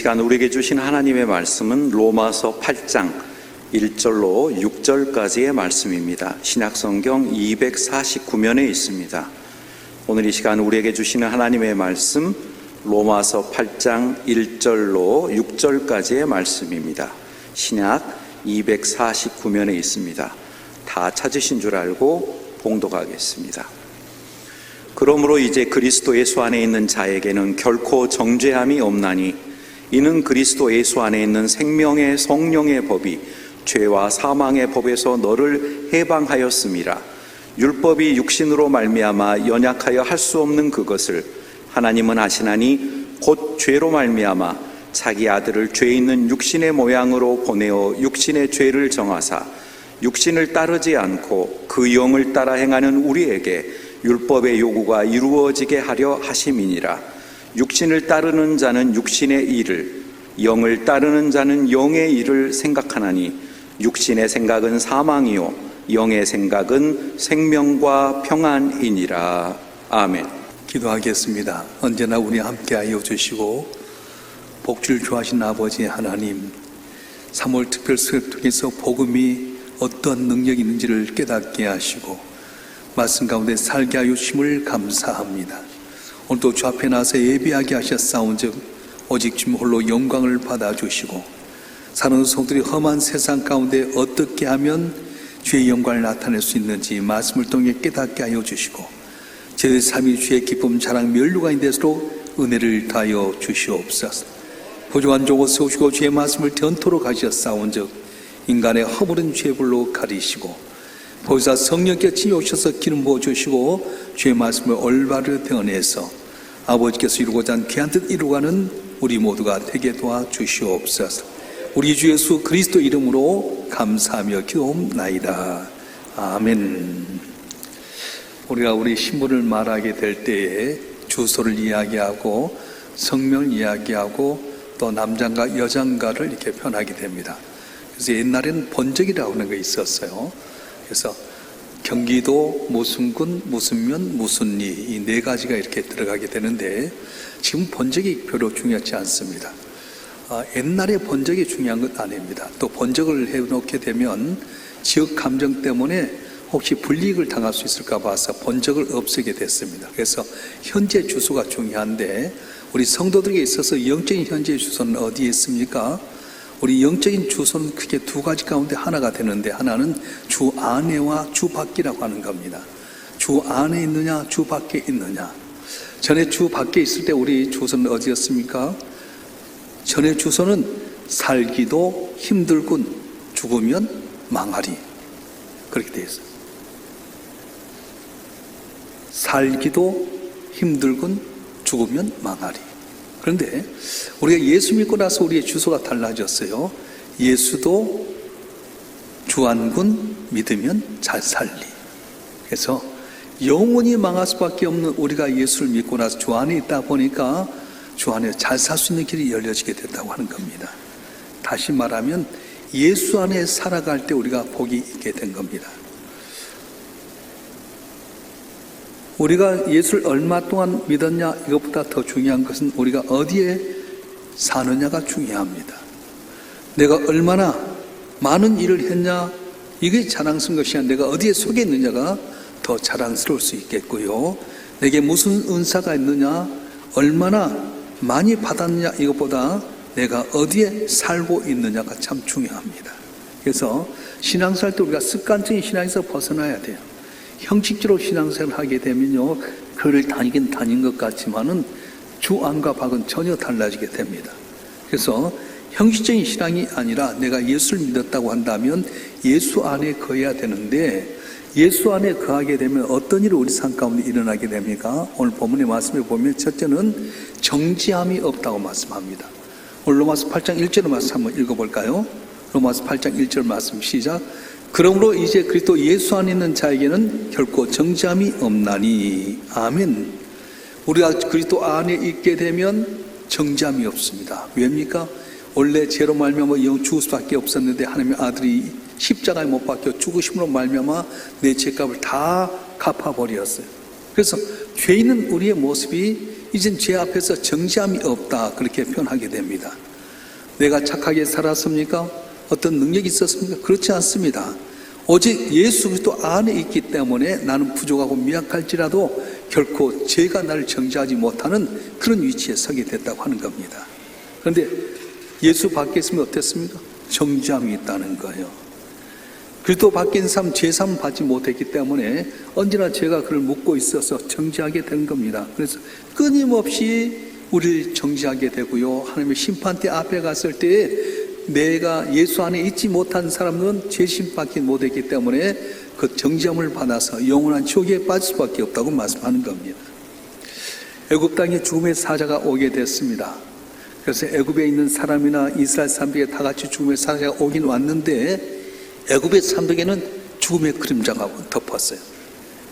시간 우리에게 주신 하나님의 말씀은 로마서 8장 1절로 6절까지의 말씀입니다. 신약성경 249면에 있습니다. 오늘 이 시간 우리에게 주시는 하나님의 말씀 로마서 8장 1절로 6절까지의 말씀입니다. 신약 249면에 있습니다. 다 찾으신 줄 알고 봉독하겠습니다. 그러므로 이제 그리스도 예수 안에 있는 자에게는 결코 정죄함이 없나니 이는 그리스도 예수 안에 있는 생명의 성령의 법이 죄와 사망의 법에서 너를 해방하였음이라. 율법이 육신으로 말미암아 연약하여 할 수 없는 그것을 하나님은 하시나니 곧 죄로 말미암아 자기 아들을 죄 있는 육신의 모양으로 보내어 육신의 죄를 정하사 육신을 따르지 않고 그 영을 따라 행하는 우리에게 율법의 요구가 이루어지게 하려 하심이니라. 육신을 따르는 자는 육신의 일을, 영을 따르는 자는 영의 일을 생각하나니 육신의 생각은 사망이요 영의 생각은 생명과 평안이니라. 아멘. 기도하겠습니다. 언제나 우리 함께하여 주시고 복주를 좋아하신 아버지 하나님, 3월 특별수업 통해서 복음이 어떤 능력이 있는지를 깨닫게 하시고 말씀 가운데 살게 하여 주심을 감사합니다. 오늘도 주 앞에 나서 예배하게 하셨사온즉 오직 주님 홀로 영광을 받아주시고 사는 성들이 험한 세상 가운데 어떻게 하면 주의 영광을 나타낼 수 있는지 말씀을 통해 깨닫게 하여 주시고 제 삶이 주의 기쁨 자랑 면류관이 되도록 은혜를 다하여 주시옵소서. 부족한 종을 세우시고 주의 말씀을 전토록 하셨사온즉 인간의 허물은 죄불로 가리시고 보혜사 성령께 치유오셔서 기름 부어주시고 주의 말씀을 올바르게 대언해서 아버지께서 이루고자 한 귀한 뜻 이루가는 우리 모두가 되게 도와주시옵소서. 우리 주 예수 그리스도 이름으로 감사하며 기도옵나이다. 아멘. 우리가 우리 신분을 말하게 될 때에 주소를 이야기하고 성명을 이야기하고 또 남장가 여장가를 이렇게 표현하게 됩니다. 그래서 옛날에는 번적이라고 하는 게 있었어요. 그래서 경기도 무슨군, 무슨면, 무슨리 이 네 가지가 이렇게 들어가게 되는데 지금 번적이 별로 중요하지 않습니다. 옛날에 번적이 중요한 건 아닙니다. 또 번적을 해놓게 되면 지역 감정 때문에 혹시 불이익을 당할 수 있을까 봐서 번적을 없애게 됐습니다. 그래서 현재 주소가 중요한데 우리 성도들에게 있어서 영적인 현재 주소는 어디에 있습니까? 우리 영적인 주소는 크게 두 가지 가운데 하나가 되는데 하나는 주 안에와 주 밖이라고 하는 겁니다. 주 안에 있느냐 주 밖에 있느냐. 전에 주 밖에 있을 때 우리 주소는 어디였습니까? 전에 주소는 살기도 힘들군 죽으면 망하리 그렇게 되어 있어요. 살기도 힘들군 죽으면 망하리. 그런데 우리가 예수 믿고 나서 우리의 주소가 달라졌어요. 예수도 주안군 믿으면 잘 살리. 그래서 영원히 망할 수밖에 없는 우리가 예수를 믿고 나서 주 안에 있다 보니까 주 안에 잘 살 수 있는 길이 열려지게 된다고 하는 겁니다. 다시 말하면 예수 안에 살아갈 때 우리가 복이 있게 된 겁니다. 우리가 예수를 얼마 동안 믿었냐 이것보다 더 중요한 것은 우리가 어디에 사느냐가 중요합니다. 내가 얼마나 많은 일을 했냐 이게 자랑스러운 것이 아니라 내가 어디에 속해 있느냐가 더 자랑스러울 수 있겠고요. 내게 무슨 은사가 있느냐 얼마나 많이 받았느냐 이것보다 내가 어디에 살고 있느냐가 참 중요합니다. 그래서 신앙생활 때 우리가 습관적인 신앙에서 벗어나야 돼요. 형식적으로 신앙생활을 하게 되면요 교회를 다니긴 다닌 것 같지만은 주 안과 밖은 전혀 달라지게 됩니다. 그래서 형식적인 신앙이 아니라 내가 예수를 믿었다고 한다면 예수 안에 거해야 되는데 예수 안에 거하게 되면 어떤 일이 우리 삶 가운데 일어나게 됩니까? 오늘 본문의 말씀에 보면 첫째는 정죄함이 없다고 말씀합니다. 오늘 로마서 8장 1절 말씀 한번 읽어볼까요? 로마서 8장 1절 말씀 시작. 그러므로 이제 그리스도 예수 안에 있는 자에게는 결코 정죄함이 없나니. 아멘. 우리가 그리스도 안에 있게 되면 정죄함이 없습니다. 왜입니까? 원래 죄로 말미암아 죽을 수밖에 없었는데 하나님의 아들이 십자가에 못 박혀 죽으심으로 말미암아 내 죄값을 다 갚아버렸어요. 그래서 죄 있는 우리의 모습이 이젠 죄 앞에서 정죄함이 없다 그렇게 표현하게 됩니다. 내가 착하게 살았습니까? 어떤 능력이 있었습니까? 그렇지 않습니다. 오직 예수 그리스도 안에 있기 때문에 나는 부족하고 미약할지라도 결코 죄가 나를 정죄하지 못하는 그런 위치에 서게 됐다고 하는 겁니다. 그런데 예수 밖에 있으면 어땠습니까? 정죄함이 있다는 거예요. 그리스도 밖에 있는 사람 죄사함을 받지 못했기 때문에 언제나 죄가 그를 묶고 있어서 정죄하게 된 겁니다. 그래서 끊임없이 우리를 정죄하게 되고요. 하나님의 심판대 앞에 갔을 때 내가 예수 안에 있지 못한 사람은 죄심받지 못했기 때문에 그 정죄함을 받아서 영원한 지옥에 빠질 수밖에 없다고 말씀하는 겁니다. 애굽 땅에 죽음의 사자가 오게 됐습니다. 그래서 애굽에 있는 사람이나 이스라엘 사람들에게 다 같이 죽음의 사자가 오긴 왔는데 애굽의 사람들에게는 죽음의 그림자가 덮었어요.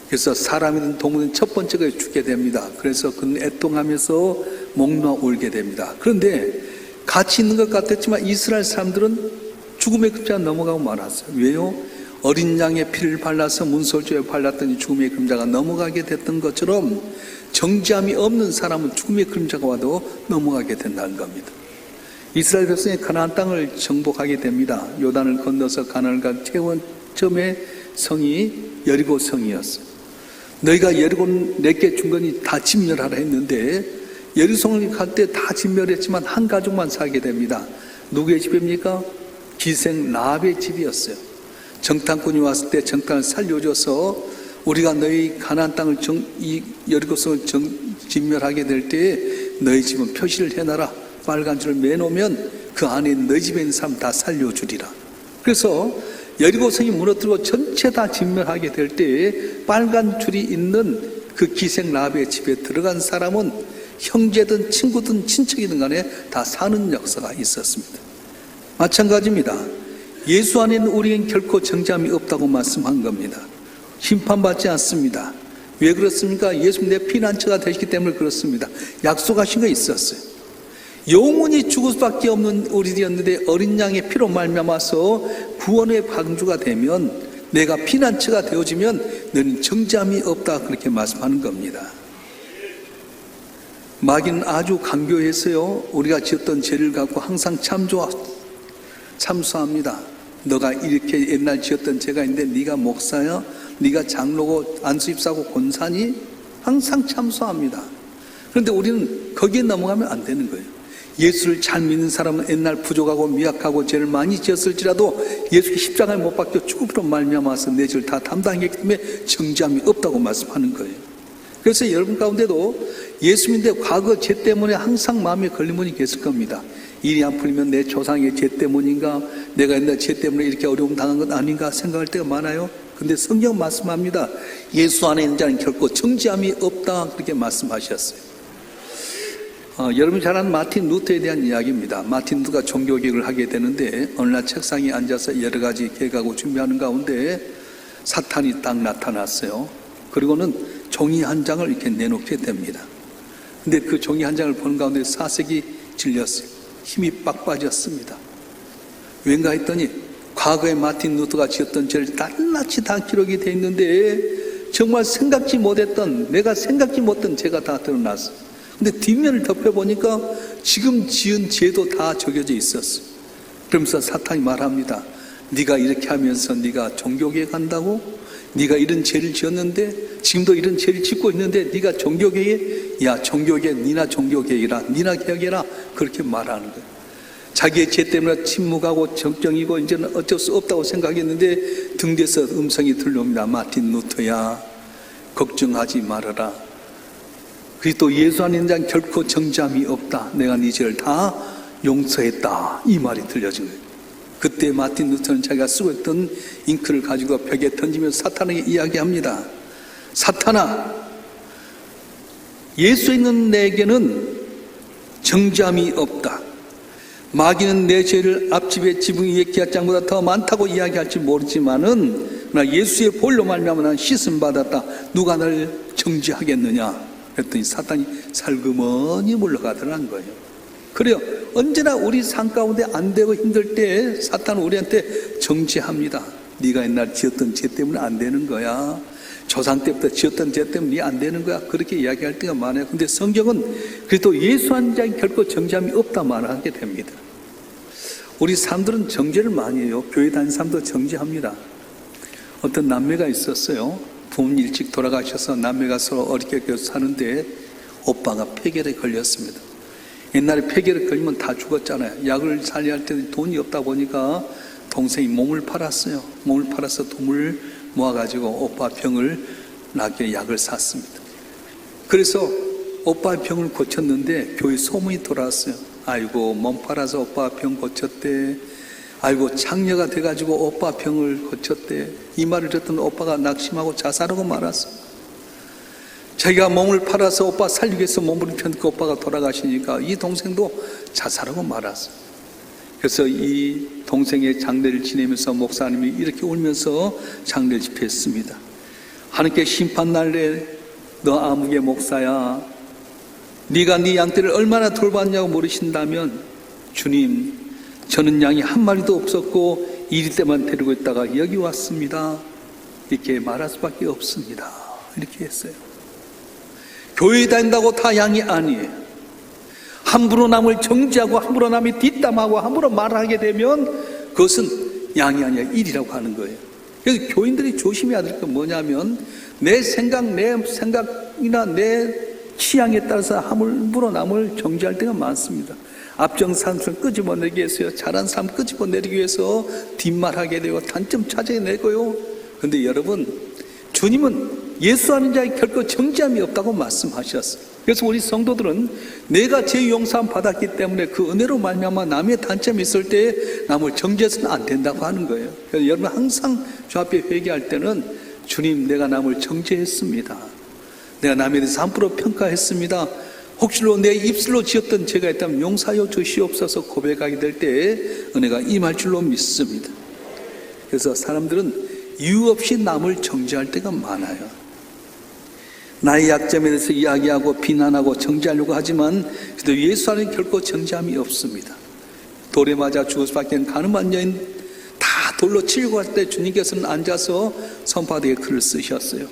그래서 사람이든 동물은 첫 번째가 죽게 됩니다. 그래서 그는 애통하면서 목 놓아 울게 됩니다. 그런데 같이 있는 것 같았지만 이스라엘 사람들은 죽음의 그림자가 넘어가고 말았어요. 왜요? 어린 양의 피를 발라서 문설주에 발랐더니 죽음의 그림자가 넘어가게 됐던 것처럼 정죄함이 없는 사람은 죽음의 그림자가 와도 넘어가게 된다는 겁니다. 이스라엘 백성이 가나안 땅을 정복하게 됩니다. 요단을 건너서 가나안을 간 처음에 성이 여리고 성이었어요. 너희가 여리고 내게 준 거니 다 진멸하라 했는데 여리고성을 갈 때 다 진멸했지만 한 가족만 살게 됩니다. 누구의 집입니까? 기생 라합의 집이었어요. 정탐꾼이 왔을 때 정탐을 살려줘서 우리가 너희 가나안 땅을 이 여리고성을 진멸하게 될 때에 너희 집은 표시를 해놔라. 빨간 줄을 매놓으면 그 안에 너희 집에 있는 사람 다 살려주리라. 그래서 여리고성이 무너뜨리고 전체 다 진멸하게 될 때에 빨간 줄이 있는 그 기생 라합의 집에 들어간 사람은 형제든 친구든 친척이든 간에 다 사는 역사가 있었습니다. 마찬가지입니다. 예수 안에 있는 우리에겐 결코 정죄함이 없다고 말씀한 겁니다. 심판받지 않습니다. 왜 그렇습니까? 예수님 내 피난처가 되시기 때문에 그렇습니다. 약속하신 거 있었어요. 영원히 죽을 수밖에 없는 우리들이었는데 어린 양의 피로 말미암아서 구원의 방주가 되면 내가 피난처가 되어지면 너는 정죄함이 없다 그렇게 말씀하는 겁니다. 마귀는 아주 강교해서요 우리가 지었던 죄를 갖고 항상 참수합니다. 너가 이렇게 옛날 지었던 죄가 있는데 네가 목사야? 네가 장로고 안수입사고 권사니? 항상 참수합니다. 그런데 우리는 거기에 넘어가면 안 되는 거예요. 예수를 잘 믿는 사람은 옛날 부족하고 미약하고 죄를 많이 지었을지라도 예수의 십자가에 못 박혀 죽음으로 말미암아서 내 죄를 다 담당했기 때문에 정죄함이 없다고 말씀하는 거예요. 그래서 여러분 가운데도 예수 믿는데 과거 죄 때문에 항상 마음에 걸린 분이 계실 겁니다. 일이 안 풀리면 내 조상의 죄 때문인가? 내가 옛날 죄 때문에 이렇게 어려움 당한 것 아닌가 생각할 때가 많아요. 근데 성경 말씀합니다. 예수 안에 있는 자는 결코 정죄함이 없다 그렇게 말씀하셨어요. 여러분 잘 아는 마틴 루터에 대한 이야기입니다. 마틴 루터가 종교개혁을 하게 되는데 어느 날 책상에 앉아서 여러 가지 개혁하고 준비하는 가운데 사탄이 딱 나타났어요. 그리고는 종이 한 장을 이렇게 내놓게 됩니다. 근데 그 종이 한 장을 보는 가운데 사색이 질렸어요. 힘이 빡 빠졌습니다. 왠가 했더니 과거에 마틴 루터가 지었던 죄를 낱낱이 다 기록이 되어 있는데 정말 생각지 못했던 내가 생각지 못했던 죄가 다 드러났어요. 근데 뒷면을 덮여보니까 지금 지은 죄도 다 적혀져 있었어. 그러면서 사탄이 말합니다. 네가 이렇게 하면서 네가 종교개혁 한다고? 네가 이런 죄를 지었는데 지금도 이런 죄를 짓고 있는데 네가 종교개혁? 야 종교개혁 니나 종교개혁이라 니나 개혁해라 그렇게 말하는 거예요. 자기의 죄 때문에 침묵하고 정정이고 이제는 어쩔 수 없다고 생각했는데 등 뒤에서 음성이 들려옵니다. 마틴 루터야 걱정하지 말아라. 그리스도 예수 안에 있는 자는 결코 정죄함이 없다. 내가 네 죄를 다 용서했다. 이 말이 들려진 거예요. 그때 마틴 루터는 자기가 쓰고 있던 잉크를 가지고 벽에 던지면서 사탄에게 이야기합니다. 사탄아, 예수 있는 내게는 정죄함이 없다. 마귀는 내 죄를 앞집의 지붕 위에 기앗장보다 더 많다고 이야기할지 모르지만은 나 예수의 볼로 말미암아 난 씻음 받았다. 누가 나를 정죄하겠느냐? 그랬더니 사탄이 살그머니 물러가더라는 거예요. 그래요. 언제나 우리 삶 가운데 안 되고 힘들 때 사탄은 우리한테 정죄합니다. 네가 옛날 지었던 죄 때문에 안 되는 거야. 조상 때부터 지었던 죄 때문에 네 안 되는 거야. 그렇게 이야기할 때가 많아요. 근데 성경은 그래도 예수 한 자는 결코 정죄함이 없다 말하게 됩니다. 우리 사람들은 정죄를 많이 해요. 교회 다니는 사람도 정죄합니다. 어떤 남매가 있었어요. 부모님 일찍 돌아가셔서 남매가 서로 어렵게 사는데 오빠가 폐결에 걸렸습니다. 옛날에 폐결에 걸리면 다 죽었잖아요. 약을 살려할 때 돈이 없다 보니까 동생이 몸을 팔았어요. 몸을 팔아서 돈을 모아가지고 오빠 병을 낫게 약을 샀습니다. 그래서 오빠 병을 고쳤는데 교회 소문이 돌아왔어요. 아이고 몸 팔아서 오빠 병 고쳤대. 아이고 장녀가 돼가지고 오빠 병을 고쳤대. 이 말을 듣던 오빠가 낙심하고 자살하고 말았어. 자기가 몸을 팔아서 오빠 살리기 위해서 몸을 펴놓고 오빠가 돌아가시니까 이 동생도 자살하고 말았어. 그래서 이 동생의 장례를 지내면서 목사님이 이렇게 울면서 장례를 집회했습니다. 하나님께 심판날에 너 아무개 목사야, 네가 네 양떼를 얼마나 돌봤냐고 물으신다면 주님, 저는 양이 한 마리도 없었고 이리 때만 데리고 있다가 여기 왔습니다. 이렇게 말할 수밖에 없습니다. 이렇게 했어요. 교회에 다닌다고 다 양이 아니에요. 함부로 남을 정죄하고 함부로 남이 뒷담하고 함부로 말하게 되면 그것은 양이 아니라 일이라고 하는 거예요. 그래서 교인들이 조심해야 될 건 뭐냐면 내 생각이나 내 취향에 따라서 함부로 남을 정죄할 때가 많습니다. 앞정산 사람 끄집어내기 위해서요, 잘한 사람 끄집어내기 위해서 뒷말하게 되고 단점 찾아내고요. 그런데 여러분, 주님은 예수 아는 자에 결코 정죄함이 없다고 말씀하셨어요. 그래서 우리 성도들은 내가 제 용서함 받았기 때문에 그 은혜로 말미암아 남의 단점이 있을 때 남을 정죄해서는 안 된다고 하는 거예요. 그래서 여러분 항상 주 앞에 회개할 때는 주님, 내가 남을 정죄했습니다. 내가 남에 대해서 함부로 평가했습니다. 혹시로 내 입술로 지었던 죄가 있다면 용서하여 주시옵소서 고백하게 될 때 은혜가 임할 줄로 믿습니다. 그래서 사람들은 이유 없이 남을 정죄할 때가 많아요. 나의 약점에 대해서 이야기하고 비난하고 정죄하려고 하지만 그래도 예수 안에 결코 정죄함이 없습니다. 돌에 맞아 죽을 수밖에 가늠한 여인 다 돌로 치려고 할 때 주님께서는 앉아서 선바닥에 글을 쓰셨어요.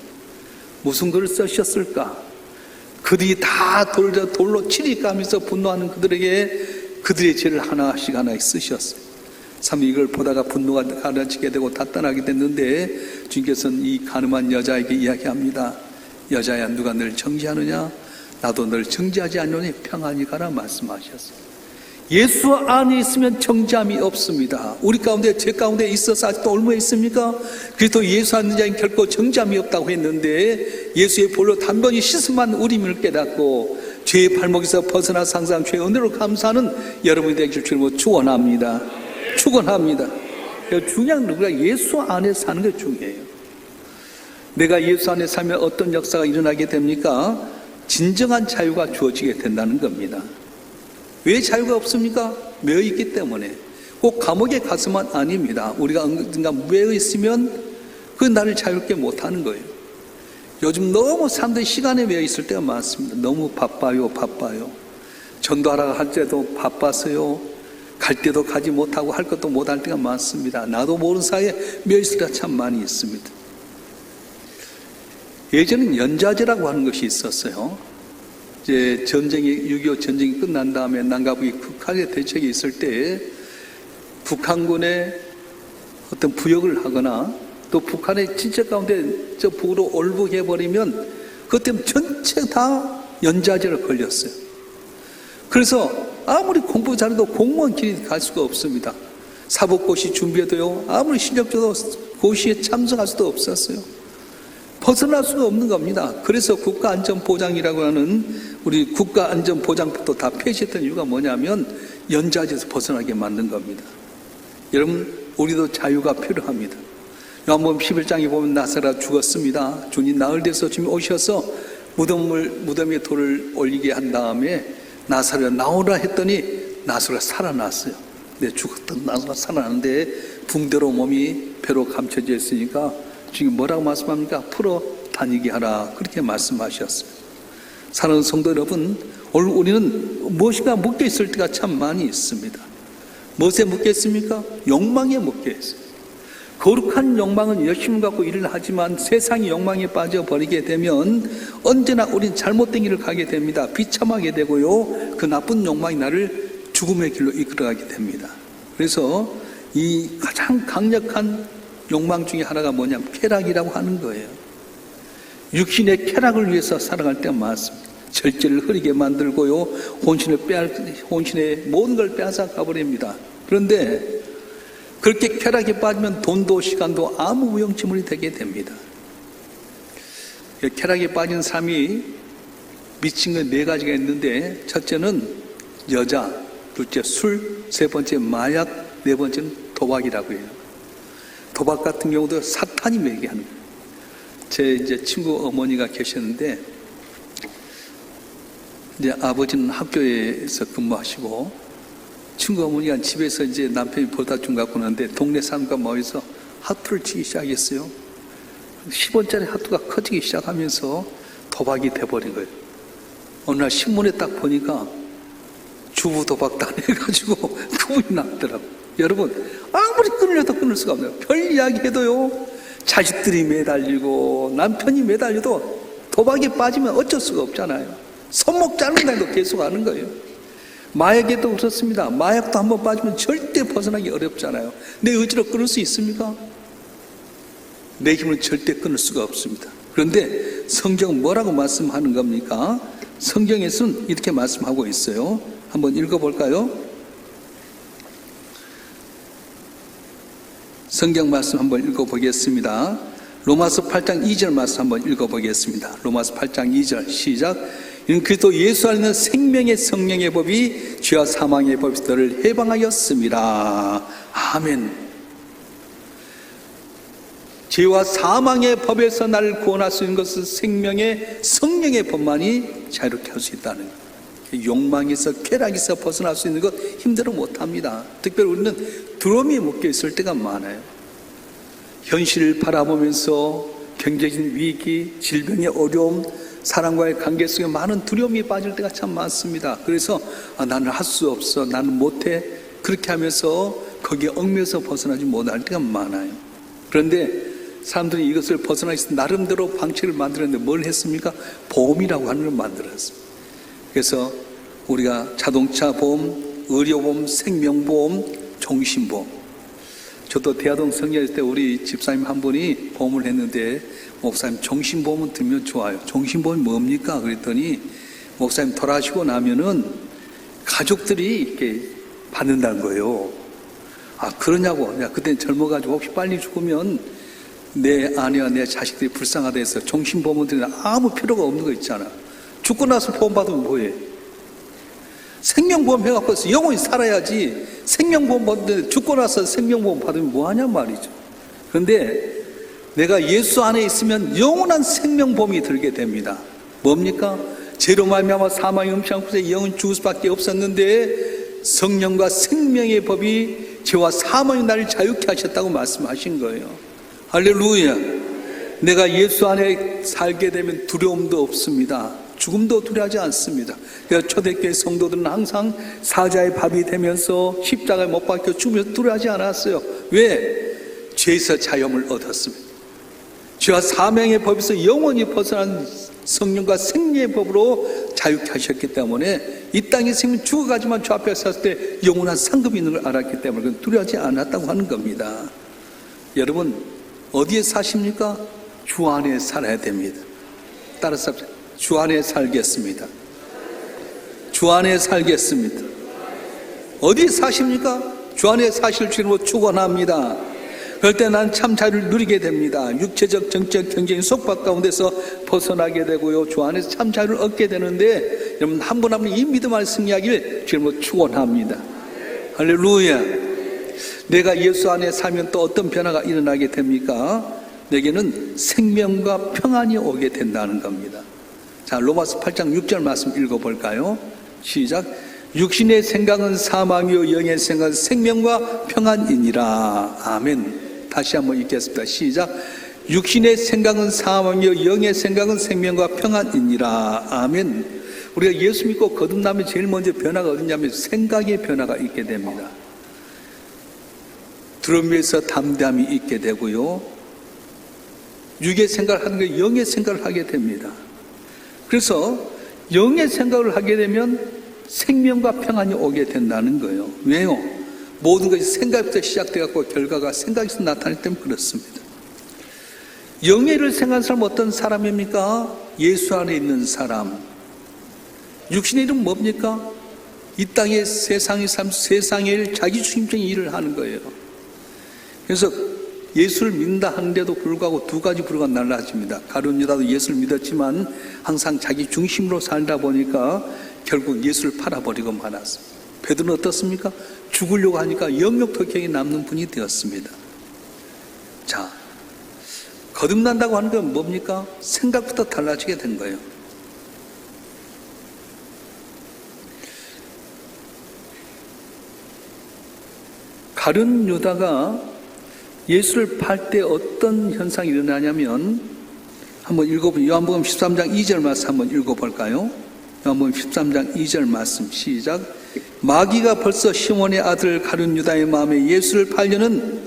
무슨 글을 쓰셨을까? 그들이 다 돌로 치리까 하면서 분노하는 그들에게 그들의 죄를 하나씩 쓰셨어요. 참 이걸 보다가 분노가 가라지게 되고 다단하게 됐는데 주님께서는 이 가늠한 여자에게 이야기합니다. 여자야, 누가 널 정죄하느냐? 나도 널 정죄하지 않으니 평안히 가라 말씀하셨어요. 예수 안에 있으면 정죄함이 없습니다. 우리 가운데, 제 가운데 있어서 아직도 얼마나 있습니까? 그래도 예수 안는 자는 결코 정죄함이 없다고 했는데 예수의 볼로 단번이 씻음만 우림을 깨닫고 죄의 발목에서 벗어나 상상 죄의 은혜로 감사하는 여러분이 되길 주님으로 축원합니다. 축원합니다. 중요한 누구가 예수 안에 사는 게 중요해요. 내가 예수 안에 살면 어떤 역사가 일어나게 됩니까? 진정한 자유가 주어지게 된다는 겁니다. 왜 자유가 없습니까? 매여 있기 때문에. 꼭 감옥에 가서만 아닙니다. 우리가 언젠가 매여 있으면 그 나를 자유롭게 못하는 거예요. 요즘 너무 사람들이 시간에 매여 있을 때가 많습니다. 너무 바빠요. 전도하러 할 때도 바빠서요. 갈 때도 가지 못하고 할 것도 못할 때가 많습니다. 나도 모르는 사이에 매여 있을 때가 참 많이 있습니다. 예전엔 연좌제라고 하는 것이 있었어요. 이제 6.25 전쟁이 끝난 다음에 남과북이 북한의 대책이 있을 때 북한군의 어떤 부역을 하거나 또 북한의 친척 가운데 저 북으로 올북해버리면 그것 때문에 전체 다 연좌제로 걸렸어요. 그래서 아무리 공부 잘해도 공무원 길이 갈 수가 없습니다. 사법고시 준비해도요, 아무리 실력 줘도 고시에 참석할 수도 없었어요. 벗어날 수가 없는 겁니다. 그래서 국가안전보장이라고 하는 우리 국가안전보장부터 다 폐지했던 이유가 뭐냐면 연좌제에서 벗어나게 만든 겁니다. 여러분, 우리도 자유가 필요합니다. 요한복음 11장에 보면 나사로가 죽었습니다. 주님 나흘 돼서 주님 오셔서 무덤에 돌을 올리게 한 다음에 나사로가 나오라 했더니 나사로가 살아났어요. 근데 죽었던 나사로가 살아났는데 붕대로 몸이 배로 감춰져 있으니까 지금 뭐라고 말씀합니까? 풀어 다니게 하라, 그렇게 말씀하셨어요. 사랑하는 성도 여러분, 오늘 우리는 무엇인가 묶여 있을 때가 참 많이 있습니다. 무엇에 묶여 있습니까? 욕망에 묶여 있어요. 거룩한 욕망은 열심히 갖고 일을 하지만 세상의 욕망에 빠져버리게 되면 언제나 우린 잘못된 길을 가게 됩니다. 비참하게 되고요, 그 나쁜 욕망이 나를 죽음의 길로 이끌어가게 됩니다. 그래서 이 가장 강력한 욕망 중에 하나가 뭐냐면 쾌락이라고 하는 거예요. 육신의 쾌락을 위해서 살아갈 때가 많습니다. 절제를 흐리게 만들고요, 혼신의 모든 걸 빼앗아 가버립니다. 그런데 그렇게 쾌락에 빠지면 돈도 시간도 아무 무용지물이 되게 됩니다. 쾌락에 빠진 삶이 미친 건 네 가지가 있는데, 첫째는 여자, 둘째 술, 세 번째 마약, 네 번째는 도박이라고 해요. 도박 같은 경우도 사탄이 매개하는 거예요. 제 이제 친구 어머니가 계셨는데, 이제 아버지는 학교에서 근무하시고, 친구 어머니가 집에서 이제 남편이 보다 좀 갖고 오는데, 동네 사람과 모여서 하투를 치기 시작했어요. 10원짜리 하투가 커지기 시작하면서 도박이 돼버린 거예요. 어느 날 신문에 딱 보니까 주부 도박 당해가지고 그분이 났더라고요. 여러분, 아무리 끊으려도 끊을 수가 없네요. 별 이야기 해도요, 자식들이 매달리고 남편이 매달려도 도박에 빠지면 어쩔 수가 없잖아요. 손목 자르는 날도 계속 하는 거예요. 마약에도 그렇습니다. 마약도 한번 빠지면 절대 벗어나기 어렵잖아요. 내 의지로 끊을 수 있습니까? 내 힘은 절대 끊을 수가 없습니다. 그런데 성경은 뭐라고 말씀하는 겁니까? 성경에서는 이렇게 말씀하고 있어요. 한번 읽어볼까요? 성경 말씀 한번 읽어보겠습니다. 로마서 8장 2절 말씀 한번 읽어보겠습니다. 로마서 8장 2절 시작. 이는 그리스도 예수 안에 있는 생명의 성령의 법이 죄와 사망의 법에서 너를 해방하였습니다. 아멘. 죄와 사망의 법에서 나를 구원할 수 있는 것은 생명의 성령의 법만이 자유롭게 할 수 있다는 거예요. 욕망에서 쾌락에서 벗어날 수 있는 것 힘들어 못합니다. 특별히 우리는 두려움에 묶여 있을 때가 많아요. 현실을 바라보면서 경제적인 위기, 질병의 어려움, 사람과의 관계 속에 많은 두려움이 빠질 때가 참 많습니다. 그래서 나는 할 수 없어, 나는 못해, 그렇게 하면서 거기에 얽매여서 벗어나지 못할 때가 많아요. 그런데 사람들이 이것을 벗어나기 위해서 나름대로 방책을 만들었는데 뭘 했습니까? 보험이라고 하는 걸 만들었습니다. 그래서 우리가 자동차 보험, 의료보험, 생명보험, 종신보험. 저도 대하동 성리할 때 우리 집사님 한 분이 보험을 했는데, 목사님 종신보험은 들면 좋아요. 종신보험이 뭡니까? 그랬더니 목사님 돌아가시고 나면은 가족들이 이렇게 받는다는 거예요. 아, 그러냐고. 내가 그때 젊어가지고 혹시 빨리 죽으면 내 아내와 내 자식들이 불쌍하다 해서 종신보험은 드리는 아무 필요가 없는 거 있잖아. 죽고 나서 보험 받으면 뭐해? 생명보험 해갖고 영원히 살아야지. 생명보험 받는데 죽고 나서 생명보험 받으면 뭐하냐 말이죠. 그런데 내가 예수 안에 있으면 영원한 생명보험이 들게 됩니다. 뭡니까? 죄로 말미암아 사망의 음침한 곳에 영은 죽을 수밖에 없었는데 성령과 생명의 법이 죄와 사망의 나를 자유케 하셨다고 말씀하신 거예요. 할렐루야. 내가 예수 안에 살게 되면 두려움도 없습니다. 죽음도 두려워하지 않습니다. 그래서 초대교회 성도들은 항상 사자의 밥이 되면서 십자가에 못 박혀 죽으면서 두려워하지 않았어요. 왜? 죄에서 자유함을 얻었습니다. 죄와 사망의 법에서 영원히 벗어난 성령과 생명의 법으로 자유케 하셨기 때문에 이 땅에 있으면 죽어가지만 주 앞에 섰을 때 영원한 상급이 있는 걸 알았기 때문에 그건 두려워하지 않았다고 하는 겁니다. 여러분, 어디에 사십니까? 주 안에 살아야 됩니다. 따라서 주 안에 살겠습니다. 주 안에 살겠습니다. 어디에 사십니까? 주 안에 사실 주님으로 축원합니다. 그럴 때 난 참 자유를 누리게 됩니다. 육체적, 정적, 경제적인 속박 가운데서 벗어나게 되고요. 주 안에서 참 자유를 얻게 되는데, 여러분 한 분 한 분 이 믿음 안에 승리하기를 주님으로 축원합니다. 할렐루야. 내가 예수 안에 살면 또 어떤 변화가 일어나게 됩니까? 내게는 생명과 평안이 오게 된다는 겁니다. 자, 로마서 8장 6절 말씀 읽어볼까요? 시작. 육신의 생각은 사망이요 영의 생각은 생명과 평안이니라. 아멘. 다시 한번 읽겠습니다. 시작. 육신의 생각은 사망이요 영의 생각은 생명과 평안이니라. 아멘. 우리가 예수 믿고 거듭나면 제일 먼저 변화가 어디냐면 생각의 변화가 있게 됩니다. 두려움 위에서 담대함이 있게 되고요. 육의 생각을 하는 게 영의 생각을 하게 됩니다. 그래서 영의 생각을 하게 되면 생명과 평안이 오게 된다는 거예요. 왜요? 모든 것이 생각부터 시작되었고 결과가 생각에서 나타나기 때문에 그렇습니다. 영의 일을 생각하는 사람은 어떤 사람입니까? 예수 안에 있는 사람. 육신의 일은 뭡니까? 이 땅의 세상의 삶, 세상의 일, 자기 중심적인 일을 하는 거예요. 그래서 예수를 믿는다 하는데도 불구하고 두 가지 부류가 날라집니다. 가룟 유다도 예수를 믿었지만 항상 자기 중심으로 살다 보니까 결국 예수를 팔아버리고 말았습니다. 베드로는 어떻습니까? 죽으려고 하니까 영역도 기억에 남는 분이 되었습니다. 자, 거듭난다고 하는 건 뭡니까? 생각부터 달라지게 된 거예요. 가룟 유다가 예수를 팔 때 어떤 현상이 일어나냐면 한번 읽어보면 요한복음 13장 2절 말씀 한번 읽어볼까요? 요한복음 13장 2절 말씀 시작. 마귀가 벌써 시몬의 아들 가룟 유다의 마음에 예수를 팔려는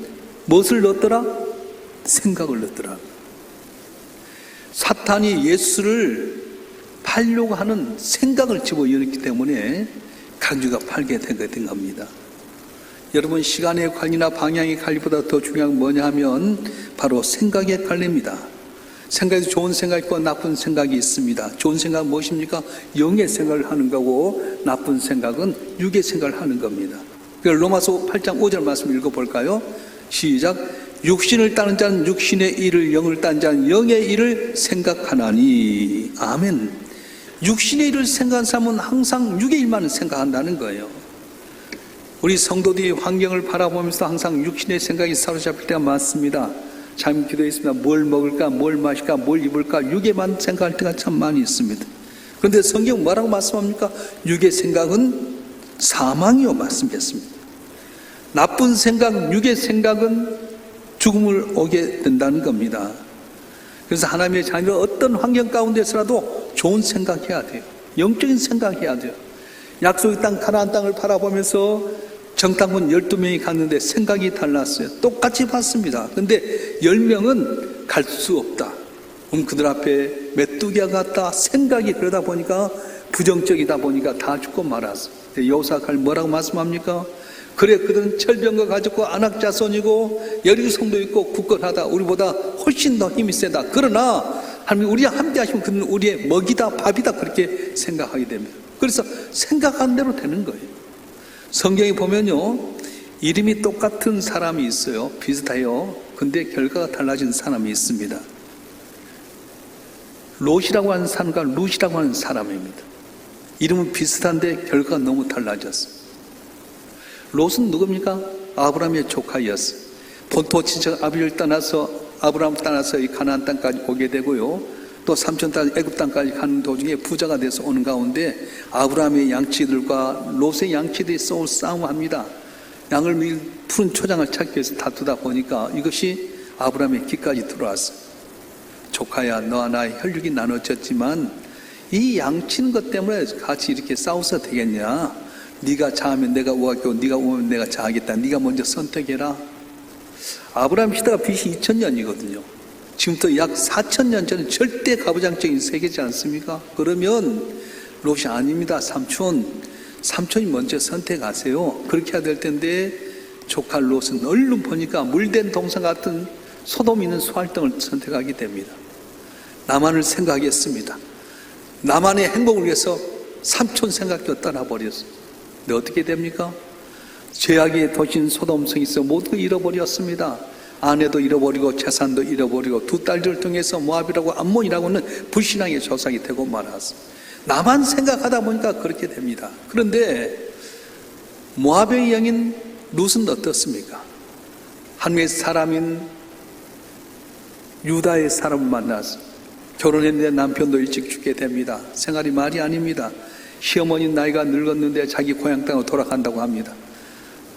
무엇을 넣었더라? 생각을 넣었더라. 사탄이 예수를 팔려고 하는 생각을 집어넣었기 때문에 가룟유다가 팔게 된 겁니다. 여러분, 시간의 관리나 방향의 관리보다 더 중요한 건 뭐냐 하면 바로 생각의 관리입니다. 생각에서 좋은 생각이 있고 나쁜 생각이 있습니다. 좋은 생각은 무엇입니까? 영의 생각을 하는 거고 나쁜 생각은 육의 생각을 하는 겁니다. 로마서 8장 5절 말씀 읽어볼까요? 시작. 육신을 따는 자는 육신의 일을, 영을 따는 자는 영의 일을 생각하나니. 아멘. 육신의 일을 생각하는 사람은 항상 육의 일만 생각한다는 거예요. 우리 성도들이 환경을 바라보면서 항상 육신의 생각이 사로잡힐 때가 많습니다. 참 기도했습니다. 뭘 먹을까, 뭘 마실까, 뭘 입을까, 육에만 생각할 때가 참 많이 있습니다. 그런데 성경 뭐라고 말씀합니까? 육의 생각은 사망이요 말씀했습니다. 나쁜 생각, 육의 생각은 죽음을 오게 된다는 겁니다. 그래서 하나님의 자녀가 어떤 환경 가운데서라도 좋은 생각해야 돼요. 영적인 생각해야 돼요. 약속의 땅 가나안 땅을 바라보면서 정탐꾼 12명이 갔는데 생각이 달랐어요. 똑같이 봤습니다. 근데 10명은 갈 수 없다. 그럼 그들 앞에 메뚜기와 같다. 생각이 그러다 보니까 부정적이다 보니까 다 죽고 말았어요. 여호사갈 뭐라고 말씀합니까? 그래, 그들은 철병거 가졌고 안악자손이고 여리고성도 있고 굳건하다. 우리보다 훨씬 더 힘이 세다. 그러나 하나님 우리와 함께 하시면 그들은 우리의 먹이다, 밥이다. 그렇게 생각하게 됩니다. 그래서 생각한 대로 되는 거예요. 성경에 보면요, 이름이 똑같은 사람이 있어요. 비슷해요. 근데 결과가 달라진 사람이 있습니다. 롯이라고 하는 사람과 룻이라고 하는 사람입니다. 이름은 비슷한데 결과가 너무 달라졌어요. 롯은 누굽니까? 아브라함의 조카였어요. 본토 친척 아비를 떠나서 아브라함 떠나서 이 가나안 땅까지 오게 되고요. 또 삼촌 딸 애굽 땅까지 가는 도중에 부자가 돼서 오는 가운데 아브라함의 양치들과 롯의 양치들이 싸움합니다. 양을 먹일 푸른 초장을 찾기 위해서 다투다 보니까 이것이 아브라함의 귀까지 들어왔어요. 조카야, 너와 나의 혈육이 나눠졌지만 이 양치는 것 때문에 같이 이렇게 싸워서 되겠냐? 네가 자하면 내가 우하겠고 네가 우하면 내가 자하겠다. 네가 먼저 선택해라. 아브라함 시대가 BC 2000년이거든요. 지금부터 약 4000년 전에 절대 가부장적인 세계지 않습니까? 그러면 롯이 아닙니다. 삼촌이 먼저 선택하세요. 그렇게 해야 될 텐데 조카 롯은 얼른 보니까 물된 동상 같은 소돔 있는 수활동을 선택하게 됩니다. 나만을 생각하겠습니다. 나만의 행복을 위해서 삼촌 생각도 떠나버렸어요. 근데 어떻게 됩니까? 죄악의 도시인 소돔성에서 모두 잃어버렸습니다. 아내도 잃어버리고 재산도 잃어버리고 두 딸들을 통해서 모압이라고 암몬이라고는 불신앙의 조상이 되고 말았습니다. 나만 생각하다 보니까 그렇게 됩니다. 그런데 모압의 영인 룻은 어떻습니까? 하나님의 사람인 유다의 사람을 만나서 결혼했는데 남편도 일찍 죽게 됩니다. 생활이 말이 아닙니다. 시어머니 나이가 늙었는데 자기 고향 땅으로 돌아간다고 합니다.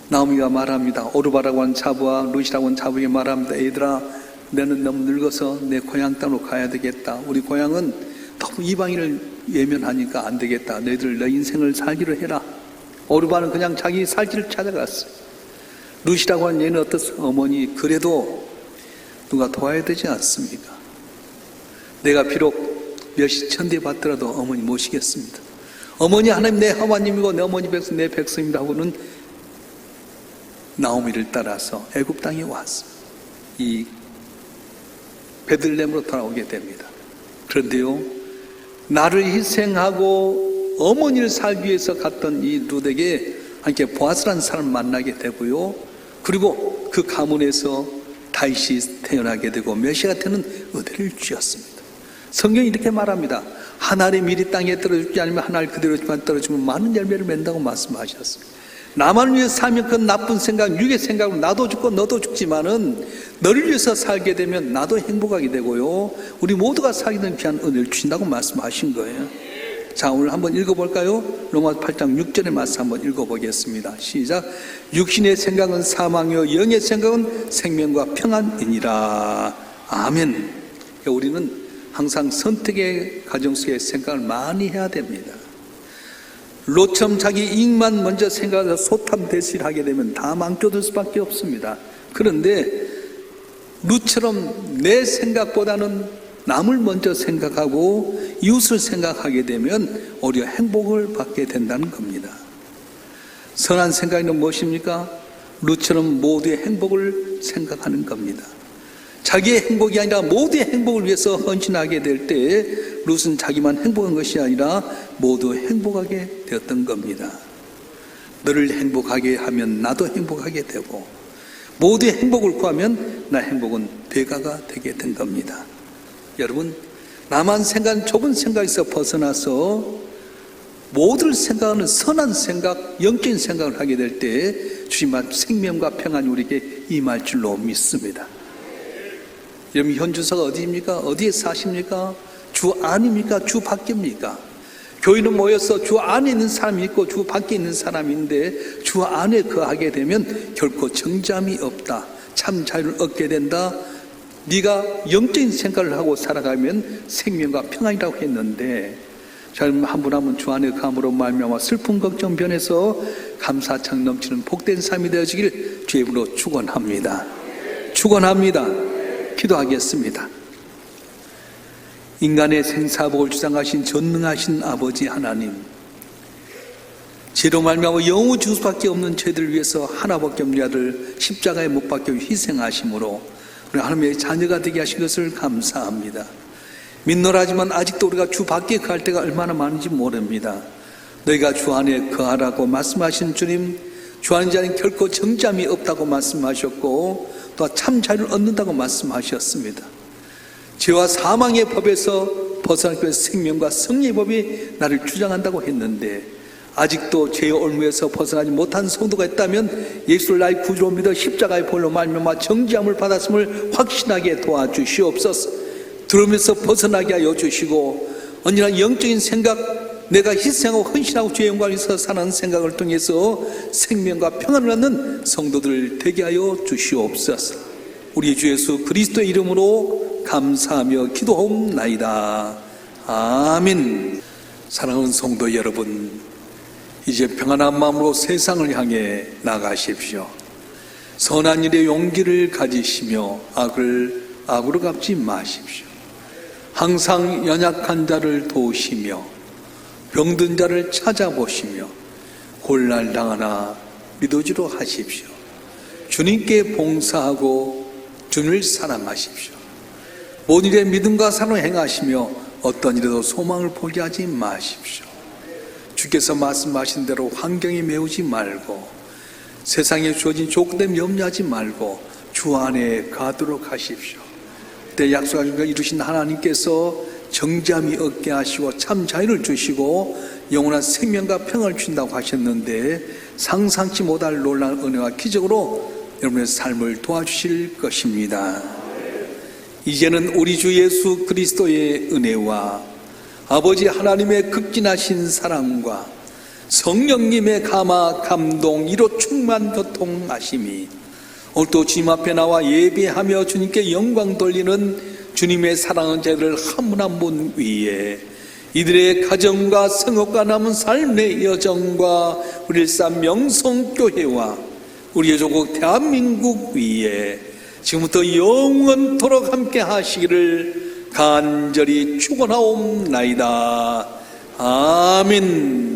나오미가 말합니다. 오르바라고 하는 자부와 룻이라고 하는 자부에게 말합니다. 얘들아, 너는 너무 늙어서 내 고향 땅으로 가야 되겠다. 우리 고향은 너무 이방인을 외면하니까 안 되겠다. 너희들 너 인생을 살기로 해라. 오르바는 그냥 자기 살 길을 찾아갔어. 룻이라고 하는 얘는 어떻습니까? 어머니, 그래도 누가 도와야 되지 않습니까? 내가 비록 몇십 천대 받더라도 어머니 모시겠습니다. 어머니 하나님 내 하나님이고 내 어머니 백성 내 백성입니다 하고는 나오미를 따라서 애굽 땅에 와서 이 베들레헴으로 돌아오게 됩니다. 그런데요, 나를 희생하고 어머니를 살기 위해서 갔던 이 룻에게 함께 보아스라는 사람을 만나게 되고요, 그리고 그 가문에서 다윗이 태어나게 되고 메시아가 되는 은혜를 주었습니다. 성경이 이렇게 말합니다. 하나의 밀이 땅에 떨어지지 않으면 하나를 그대로만 떨어지면 많은 열매를 맺는다고 말씀하셨습니다. 나만을 위해 살면 그 나쁜 생각, 육의 생각으로 나도 죽고 너도 죽지만은 너를 위해서 살게 되면 나도 행복하게 되고요, 우리 모두가 살게 되는 귀한 은혜를 주신다고 말씀하신 거예요. 자, 오늘 한번 읽어볼까요? 로마서 8장 6절의 말씀 한번 읽어보겠습니다. 시작. 육신의 생각은 사망이요 영의 생각은 생명과 평안이니라. 아멘. 우리는 항상 선택의 과정 속에 생각을 많이 해야 됩니다. 롯처럼 자기 이익만 먼저 생각해서 소탐대실을 하게 되면 다 망쳐들 수밖에 없습니다. 그런데 룻처럼 내 생각보다는 남을 먼저 생각하고 이웃을 생각하게 되면 오히려 행복을 받게 된다는 겁니다. 선한 생각은 무엇입니까? 룻처럼 모두의 행복을 생각하는 겁니다. 자기의 행복이 아니라 모두의 행복을 위해서 헌신하게 될 때 룻은 자기만 행복한 것이 아니라 모두 행복하게 되었던 겁니다. 너를 행복하게 하면 나도 행복하게 되고, 모두의 행복을 구하면 나 행복은 배가가 되게 된 겁니다. 여러분, 나만 생각하는 좁은 생각에서 벗어나서 모두를 생각하는 선한 생각, 영적인 생각을 하게 될 때 주님의 생명과 평안이 우리에게 임할 줄로 믿습니다. 여러분, 현주소가 어디입니까? 어디에 사십니까? 주 안입니까? 주 밖입니까? 교인은 모여서 주 안에 있는 사람이 있고 주 밖에 있는 사람이 있는데, 주 안에 거하게 되면 결코 정잠이 없다, 참 자유를 얻게 된다, 네가 영적인 생각을 하고 살아가면 생명과 평안이라고 했는데, 한 분 한 분 주 안에 감으로 말미암아 슬픔 걱정 변해서 감사창 넘치는 복된 삶이 되어지길 주의 이름으로 축원합니다. 축원합니다. 기도하겠습니다. 인간의 생사복을 주장하신 전능하신 아버지 하나님, 죄로 말미암아 영원히 죽을 수밖에 없는 죄들을 위해서 하나밖에 없는 아들 십자가에 못 박혀 희생하심으로 우리 하나님의 자녀가 되게 하신 것을 감사합니다. 믿노라지만 아직도 우리가 주 밖에 갈 때가 얼마나 많은지 모릅니다. 너희가 주 안에 거하라고 말씀하신 주님, 주 안에 자는 결코 정잠이 없다고 말씀하셨고 또 참 자유를 얻는다고 말씀하셨습니다. 죄와 사망의 법에서 벗어나기 위해서 생명과 승리의 법이 나를 주장한다고 했는데, 아직도 죄의 올무에서 벗어나지 못한 성도가 있다면 예수를 나의 구주로 믿어 십자가의 보혈로 말미암아 정죄함을 받았음을 확신하게 도와주시옵소서. 들으면서 벗어나게 하여 주시고, 언제나 영적인 생각, 내가 희생하고 헌신하고 주의 영광을 위해서 사는 생각을 통해서 생명과 평안을 얻는 성도들 되게 하여 주시옵소서. 우리 주 예수 그리스도의 이름으로 감사하며 기도하옵나이다. 아멘. 사랑하는 성도 여러분, 이제 평안한 마음으로 세상을 향해 나가십시오. 선한 일에 용기를 가지시며 악을 악으로 갚지 마십시오. 항상 연약한 자를 도우시며 병든 자를 찾아보시며 곤란 당하나 믿어주려 하십시오. 주님께 봉사하고 주님을 사랑하십시오. 모든 일에 믿음과 사랑을 행하시며 어떤 일에도 소망을 포기하지 마십시오. 주께서 말씀하신 대로 환경에 매우지 말고 세상에 주어진 조건 때문에 염려하지 말고 주 안에 가도록 하십시오. 그때 약속하신 것 이루신 하나님께서 정잠이 얻게 하시고 참 자유를 주시고 영원한 생명과 평안을 주신다고 하셨는데, 상상치 못할 놀라운 은혜와 기적으로 여러분의 삶을 도와주실 것입니다. 이제는 우리 주 예수 그리스도의 은혜와 아버지 하나님의 극진하신 사랑과 성령님의 감화 감동 이로 충만 교통하심이 오늘도 주님 앞에 나와 예배하며 주님께 영광 돌리는 주님의 사랑하는 자들을 한 분 한 분 위에 이들의 가정과 성업과 남은 삶의 여정과 우리 일산 명성교회와 우리의 조국 대한민국 위에 지금부터 영원토록 함께 하시기를 간절히 축원하옵나이다. 아멘.